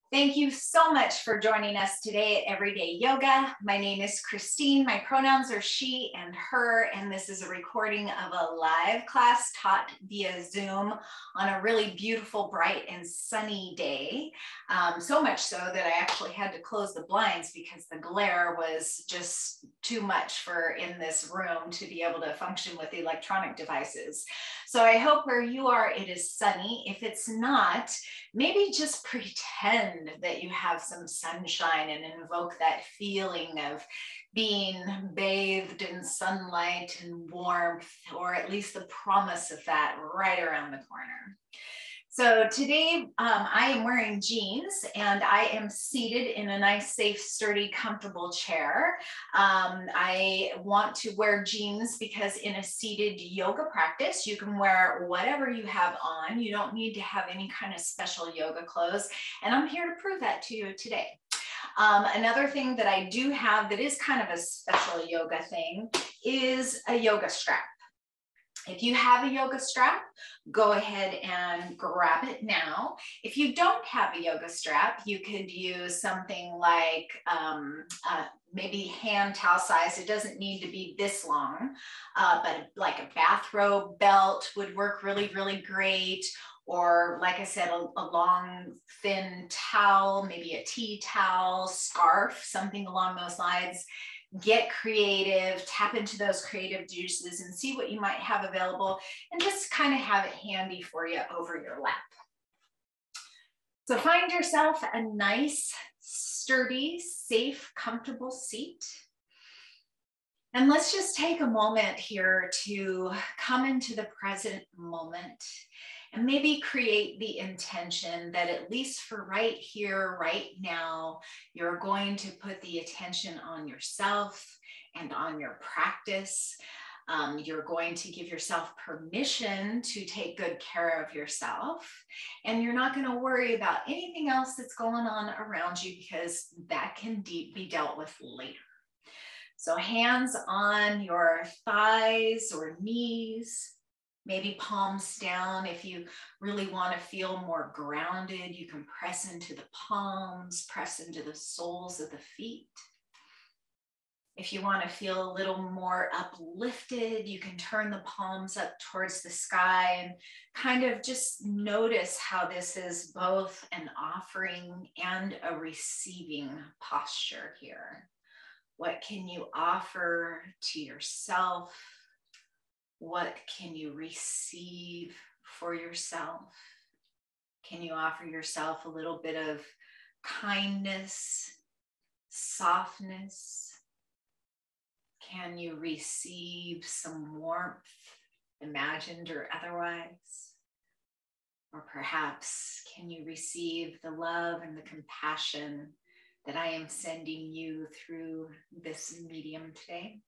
Thank you so much for joining us today at Everyday Yoga. My name is Christine. My pronouns are she and her, and this is a recording of a live class taught via Zoom on a really beautiful, bright, and sunny day. So much so that I actually had to close the blinds because the glare was just too much for in this room to be able to function with electronic devices. So I hope where you are, it is sunny. If it's not, maybe just pretend that you have some sunshine and invoke that feeling of being bathed in sunlight and warmth, or at least the promise of that right around the corner. So today I am wearing jeans and I am seated in a nice, safe, sturdy, comfortable chair. I want to wear jeans because in a seated yoga practice, you can wear whatever you have on. You don't need to have any kind of special yoga clothes. And I'm here to prove that to you today. Another thing that I do have that is kind of a special yoga thing is a yoga strap. If you have a yoga strap, go ahead and grab it now. If you don't have a yoga strap, you could use something like maybe hand towel size. It doesn't need to be this long, but like a bathrobe belt would work really, really great. Or like I said, a long, thin towel, maybe a tea towel, scarf, something along those lines. Get creative, tap into those creative juices and see what you might have available and just kind of have it handy for you over your lap. So find yourself a nice, sturdy, safe, comfortable seat. And let's just take a moment here to come into the present moment and maybe create the intention that at least for right here, right now, you're going to put the attention on yourself and on your practice. You're going to give yourself permission to take good care of yourself. And you're not going to worry about anything else that's going on around you because that can be dealt with later. So hands on your thighs or knees. Maybe palms down. If you really want to feel more grounded, you can press into the palms, press into the soles of the feet. If you want to feel a little more uplifted, you can turn the palms up towards the sky and kind of just notice how this is both an offering and a receiving posture here. What can you offer to yourself? What can you receive for yourself? Can you offer yourself a little bit of kindness, softness? Can you receive some warmth, imagined or otherwise? Or perhaps can you receive the love and the compassion that I am sending you through this medium today?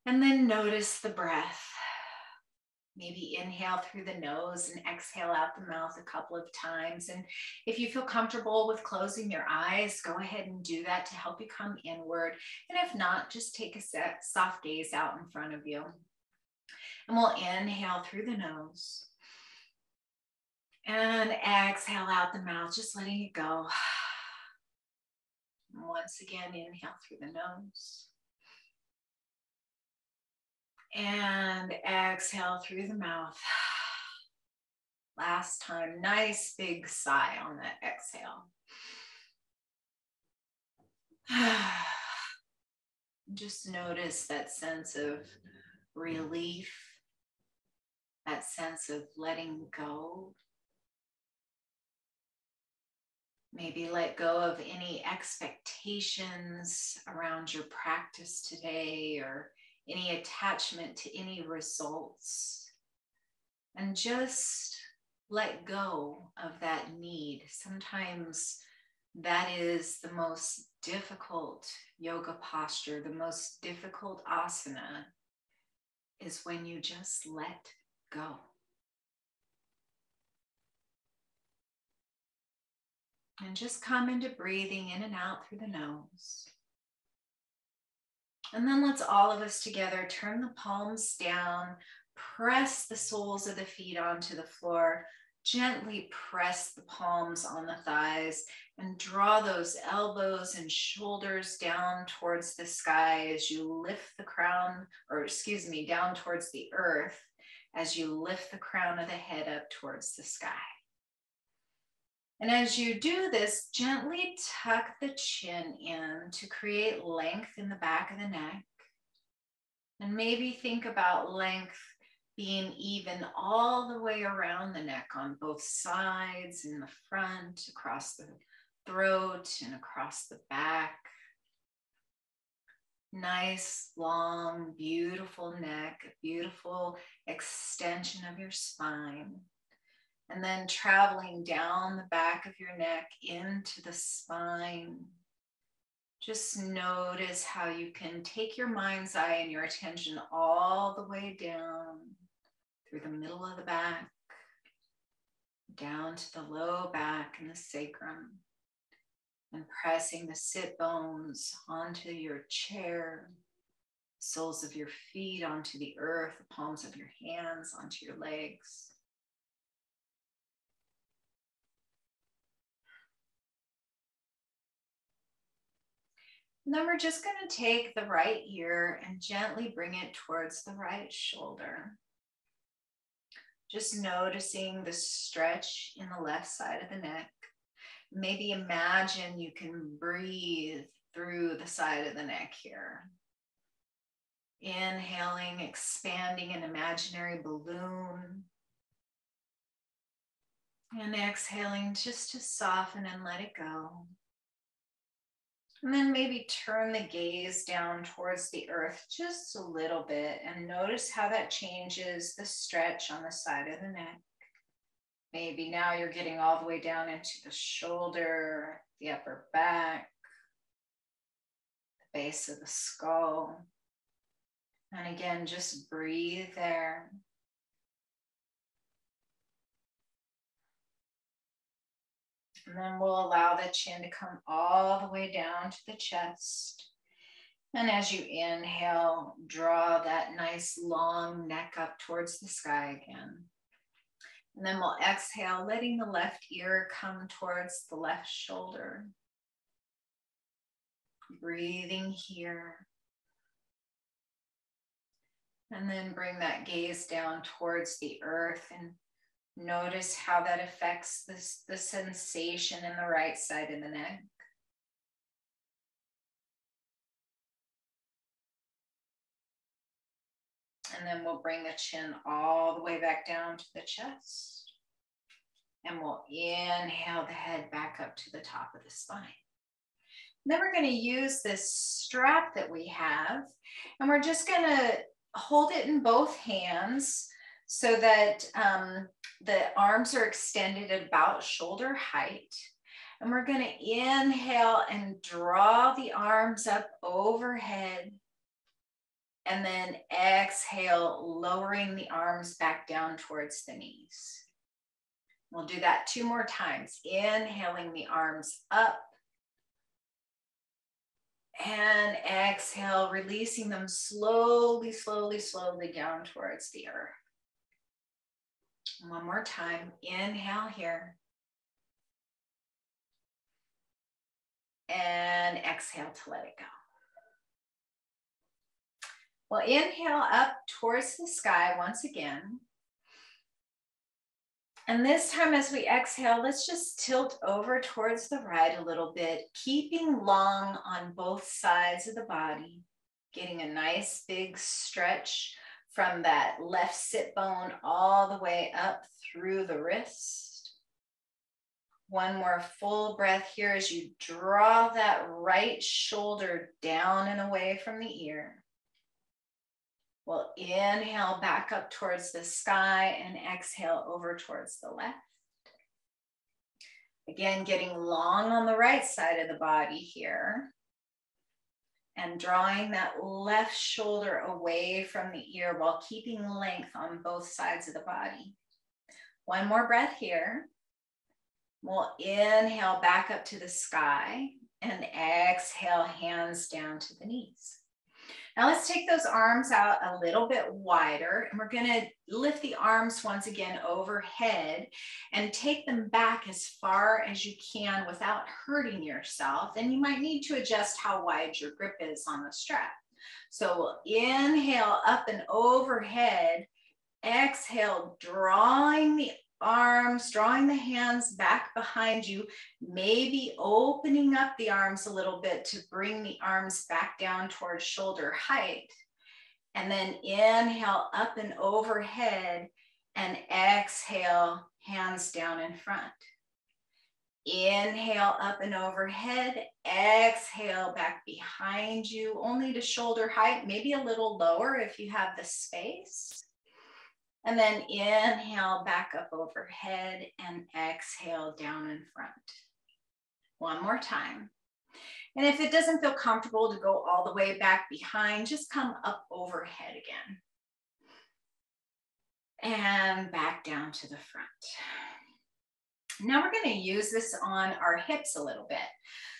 And then notice the breath. Maybe inhale through the nose and exhale out the mouth a couple of times. And if you feel comfortable with closing your eyes, go ahead and do that to help you come inward. And if not, just take a soft gaze out in front of you. And we'll inhale through the nose. And exhale out the mouth, just letting it go. And once again, inhale through the nose. And exhale through the mouth. Last time, nice big sigh on that exhale. Just notice that sense of relief, that sense of letting go. Maybe let go of any expectations around your practice today or any attachment to any results, and just let go of that need. Sometimes that is the most difficult yoga posture, the most difficult asana, is when you just let go. And just come into breathing in and out through the nose. And then let's all of us together turn the palms down, press the soles of the feet onto the floor, Gently press the palms on the thighs and draw those elbows and shoulders down towards the sky as you lift the crown, or excuse me, down towards the earth as you lift the crown of the head up towards the sky. And as you do this, gently tuck the chin in to create length in the back of the neck. And maybe think about length being even all the way around the neck on both sides, in the front, across the throat, and across the back. Nice, long, beautiful neck, a beautiful extension of your spine. And then traveling down the back of your neck into the spine. Just notice how you can take your mind's eye and your attention all the way down through the middle of the back, down to the low back and the sacrum, and pressing the sit bones onto your chair, soles of your feet onto the earth, the palms of your hands onto your legs. And then we're just going to take the right ear and gently bring it towards the right shoulder. Just noticing the stretch in the left side of the neck. Maybe imagine you can breathe through the side of the neck here. Inhaling, expanding an imaginary balloon. And exhaling just to soften and let it go. And then maybe turn the gaze down towards the earth just a little bit and notice how that changes the stretch on the side of the neck. Maybe now you're getting all the way down into the shoulder, the upper back, the base of the skull. And again, just breathe there. And then we'll allow the chin to come all the way down to the chest. And as you inhale, draw that nice long neck up towards the sky again. And then we'll exhale, letting the left ear come towards the left shoulder. Breathing here. And then bring that gaze down towards the earth and notice how that affects the sensation in the right side of the neck. And then we'll bring the chin all the way back down to the chest. And we'll inhale the head back up to the top of the spine. Then we're going to use this strap that we have, and we're just going to hold it in both hands so that the arms are extended at about shoulder height. And we're going to inhale and draw the arms up overhead. And then exhale, lowering the arms back down towards the knees. We'll do that 2 more times. Inhaling the arms up. And exhale, releasing them slowly, slowly, slowly down towards the earth. One more time. Inhale here. And exhale to let it go. We'll inhale up towards the sky once again. And this time as we exhale, let's just tilt over towards the right a little bit, keeping long on both sides of the body, getting a nice big stretch from that left sit bone all the way up through the wrist. One more full breath here as you draw that right shoulder down and away from the ear. We'll inhale back up towards the sky and exhale over towards the left. Again, getting long on the right side of the body here. And drawing that left shoulder away from the ear while keeping length on both sides of the body. One more breath here. We'll inhale back up to the sky and exhale, hands down to the knees. Now let's take those arms out a little bit wider, and we're gonna lift the arms once again overhead and take them back as far as you can without hurting yourself. And you might need to adjust how wide your grip is on the strap. So we'll inhale up and overhead, exhale, drawing the arms, drawing the hands back behind you, maybe opening up the arms a little bit to bring the arms back down towards shoulder height. And then inhale up and overhead and exhale, hands down in front. Inhale up and overhead, exhale back behind you, only to shoulder height, maybe a little lower if you have the space. And then inhale back up overhead and exhale down in front. One more time. And if it doesn't feel comfortable to go all the way back behind, just come up overhead again. And back down to the front. Now we're going to use this on our hips a little bit.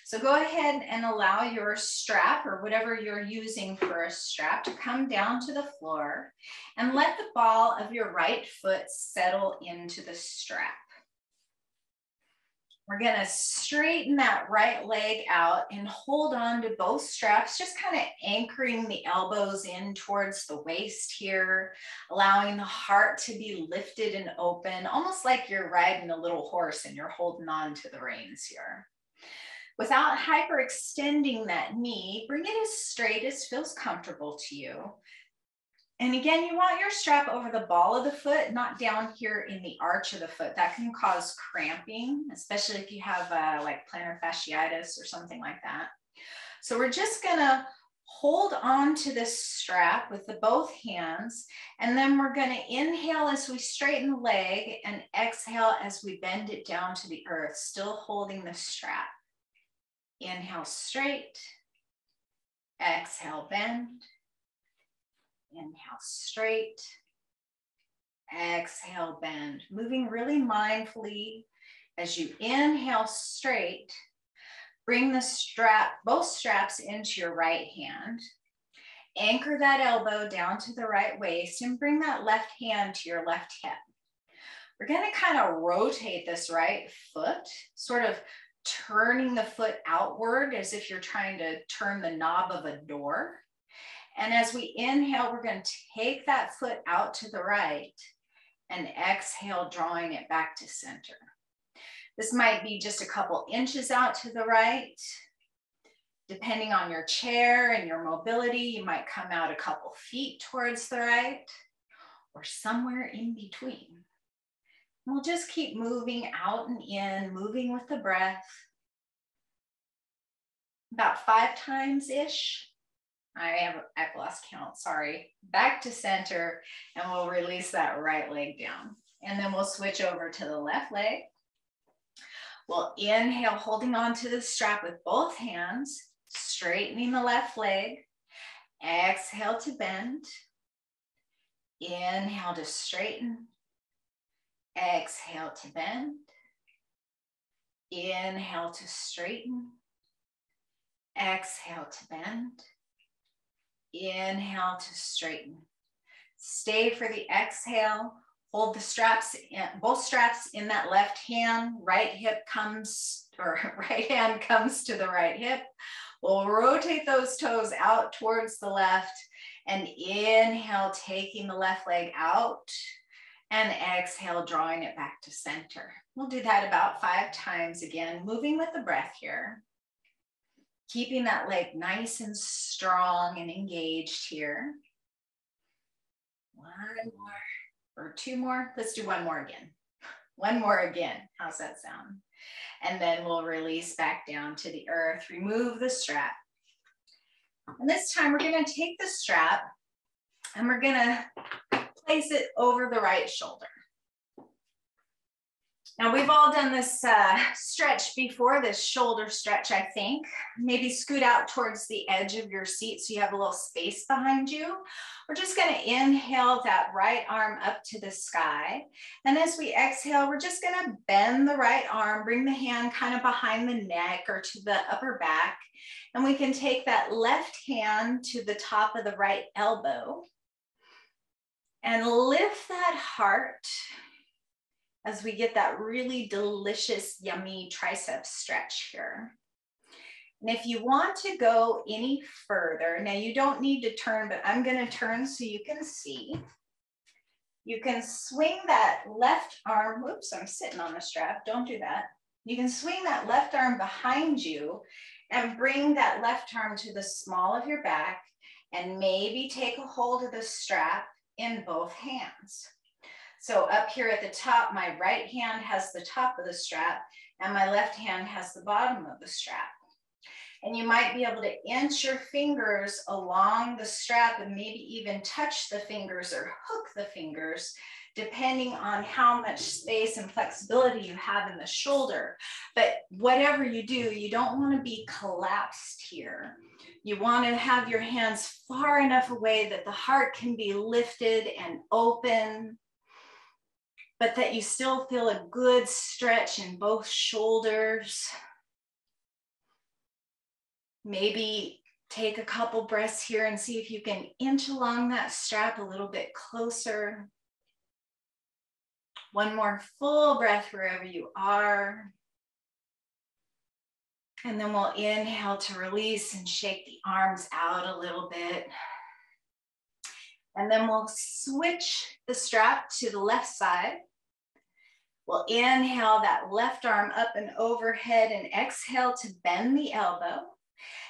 So go ahead and allow your strap or whatever you're using for a strap to come down to the floor, and let the ball of your right foot settle into the strap. We're going to straighten that right leg out and hold on to both straps, just kind of anchoring the elbows in towards the waist here, allowing the heart to be lifted and open, almost like you're riding a little horse and you're holding on to the reins here. Without hyperextending that knee, bring it as straight as feels comfortable to you. And again, you want your strap over the ball of the foot, not down here in the arch of the foot. That can cause cramping, especially if you have like plantar fasciitis or something like that. So we're just gonna hold on to this strap with the both hands, and then we're gonna inhale as we straighten the leg and exhale as we bend it down to the earth, still holding the strap. Inhale straight, exhale bend, inhale straight, exhale bend. Moving really mindfully as you inhale straight, bring the strap, both straps into your right hand, anchor that elbow down to the right waist and bring that left hand to your left hip. We're gonna kind of rotate this right foot, sort of turning the foot outward as if you're trying to turn the knob of a door. And as we inhale, we're going to take that foot out to the right and exhale, drawing it back to center. This might be just a couple inches out to the right. Depending on your chair and your mobility, you might come out a couple feet towards the right or somewhere in between. We'll just keep moving out and in, moving with the breath. About 5 times-ish. I've lost count, sorry. Back to center, and we'll release that right leg down. And then we'll switch over to the left leg. We'll inhale, holding on to the strap with both hands, straightening the left leg. Exhale to bend. Inhale to straighten. Exhale to bend. Inhale to straighten. Exhale to bend. Inhale to straighten. Stay for the exhale. Hold the straps, both straps in that left hand. Right hand comes to the right hip. We'll rotate those toes out towards the left and inhale, taking the left leg out. And exhale, drawing it back to center. We'll do that about 5 times again, moving with the breath here. Keeping that leg nice and strong and engaged here. 1 more or 2 more. Let's do 1 more again. 1 more again. How's that sound? And then we'll release back down to the earth. Remove the strap. And this time we're going to take the strap and we're going to place it over the right shoulder. Now we've all done this stretch before, this shoulder stretch, I think. Maybe scoot out towards the edge of your seat so you have a little space behind you. We're just gonna inhale that right arm up to the sky. And as we exhale, we're just gonna bend the right arm, bring the hand kind of behind the neck or to the upper back. And we can take that left hand to the top of the right elbow and lift that heart as we get that really delicious, yummy tricep stretch here. And if you want to go any further, now you don't need to turn, but I'm gonna turn so you can see. You can swing that left arm, whoops, I'm sitting on the strap, don't do that. You can swing that left arm behind you and bring that left arm to the small of your back and maybe take a hold of the strap in both hands. So up here at the top, my right hand has the top of the strap and my left hand has the bottom of the strap. And you might be able to inch your fingers along the strap and maybe even touch the fingers or hook the fingers, depending on how much space and flexibility you have in the shoulder. But whatever you do, you don't want to be collapsed here. You want to have your hands far enough away that the heart can be lifted and open, but that you still feel a good stretch in both shoulders. Maybe take a couple breaths here and see if you can inch along that strap a little bit closer. One more full breath wherever you are. And then we'll inhale to release and shake the arms out a little bit. And then we'll switch the strap to the left side. We'll inhale that left arm up and overhead and exhale to bend the elbow.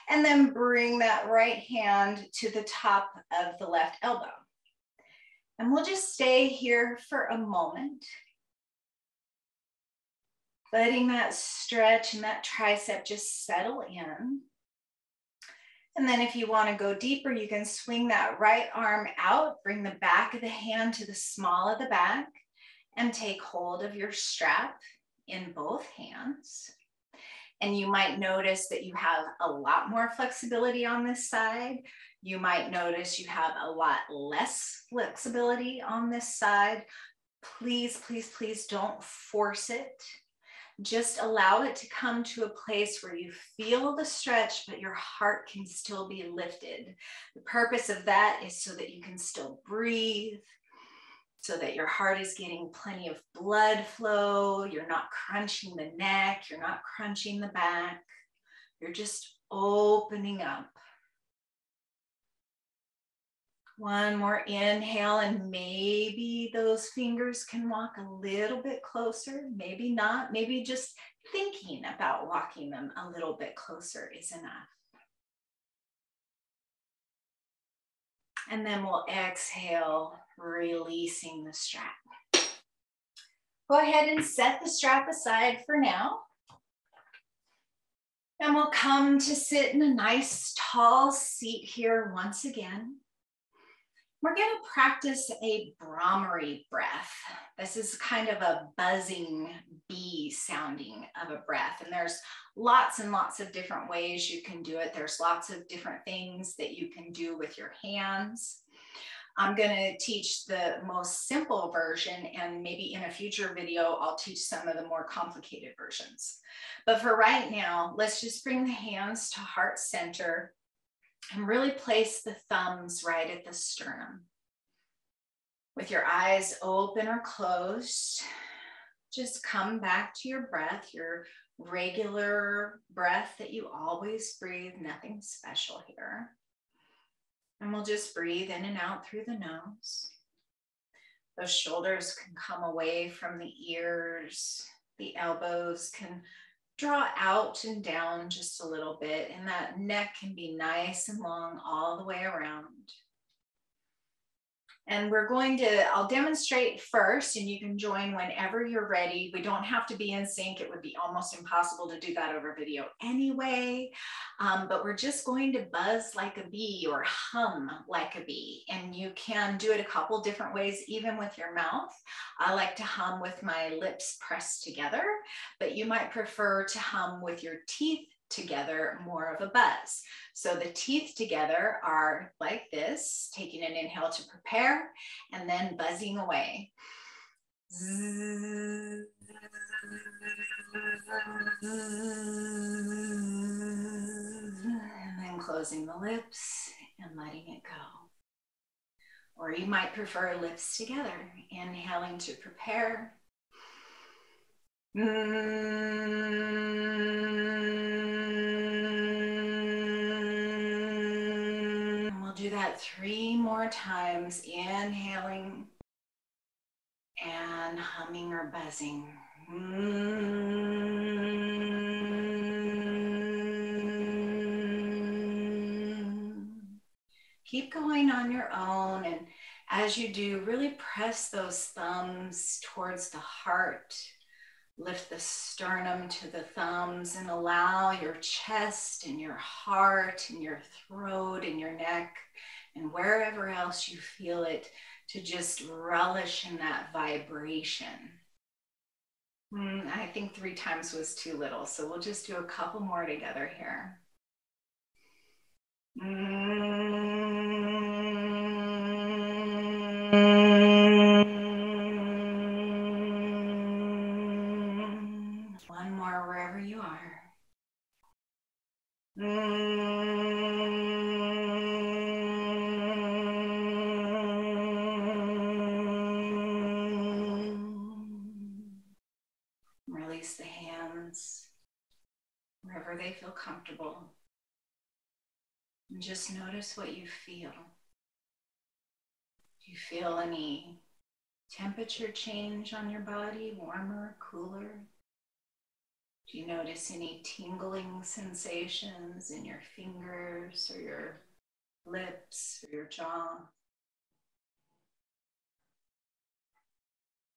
And then bring that right hand to the top of the left elbow. And we'll just stay here for a moment, letting that stretch and that tricep just settle in. And then if you want to go deeper, you can swing that right arm out, bring the back of the hand to the small of the back, and take hold of your strap in both hands. And you might notice that you have a lot more flexibility on this side. You might notice you have a lot less flexibility on this side. Please, please, please don't force it. Just allow it to come to a place where you feel the stretch, but your heart can still be lifted. The purpose of that is so that you can still breathe, so that your heart is getting plenty of blood flow. You're not crunching the neck. You're not crunching the back. You're just opening up. One more inhale, and maybe those fingers can walk a little bit closer. Maybe not. Maybe just thinking about walking them a little bit closer is enough. And then we'll exhale, releasing the strap. Go ahead and set the strap aside for now. And we'll come to sit in a nice tall seat here once again. We're going to practice a Bhramari breath. This is kind of a buzzing bee sounding of a breath. And there's lots and lots of different ways you can do it. There's lots of different things that you can do with your hands. I'm going to teach the most simple version, and maybe in a future video, I'll teach some of the more complicated versions. But for right now, let's just bring the hands to heart center and really place the thumbs right at the sternum. With your eyes open or closed, just come back to your breath, your regular breath that you always breathe, nothing special here. And we'll just breathe in and out through the nose. Those shoulders can come away from the ears. The elbows can draw out and down just a little bit, and that neck can be nice and long all the way around. And I'll demonstrate first, and you can join whenever you're ready. We don't have to be in sync. It would be almost impossible to do that over video anyway. But we're just going to buzz like a bee or hum like a bee. And you can do it a couple different ways, even with your mouth. I like to hum with my lips pressed together, but you might prefer to hum with your teeth together, more of a buzz. So the teeth together are like this, taking an inhale to prepare and then buzzing away. And then closing the lips and letting it go. Or you might prefer lips together, inhaling to prepare. We'll do that 3 more times, inhaling and humming or buzzing. Keep going on your own, and as you do, really press those thumbs towards the heart. Lift the sternum to the thumbs and allow your chest and your heart and your throat and your neck and wherever else you feel it to just relish in that vibration. I think 3 times was too little, so we'll just do a couple more together here. One more wherever you are. Release the hands wherever they feel comfortable. And just notice what you feel. Do you feel any temperature change on your body, warmer, cooler? Do you notice any tingling sensations in your fingers or your lips or your jaw?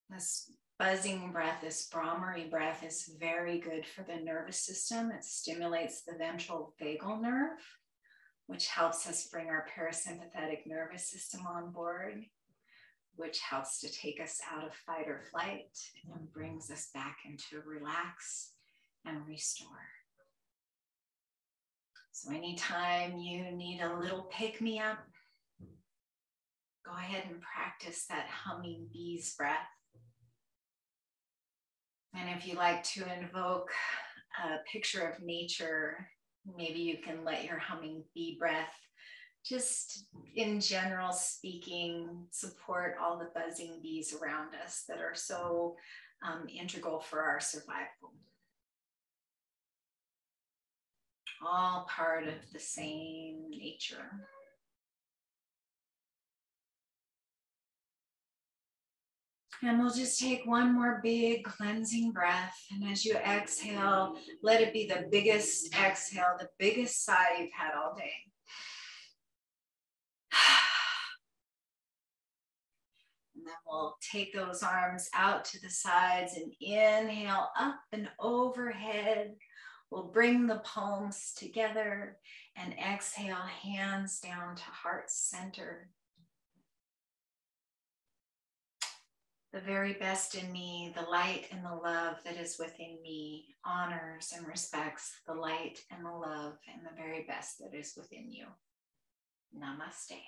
This buzzing breath, this Bhramari breath, is very good for the nervous system. It stimulates the ventral vagal nerve, which helps us bring our parasympathetic nervous system on board, which helps to take us out of fight or flight and brings us back into relax and restore. So anytime you need a little pick-me-up, go ahead and practice that humming bee's breath. And if you like to invoke a picture of nature, maybe you can let your humming bee breath, just in general speaking, support all the buzzing bees around us that are so integral for our survival. All part of the same nature. And we'll just take one more big cleansing breath. And as you exhale, let it be the biggest exhale, the biggest sigh you've had all day. And then we'll take those arms out to the sides and inhale up and overhead. We'll bring the palms together and exhale, hands down to heart center. The very best in me, the light and the love that is within me, honors and respects the light and the love and the very best that is within you. Namaste.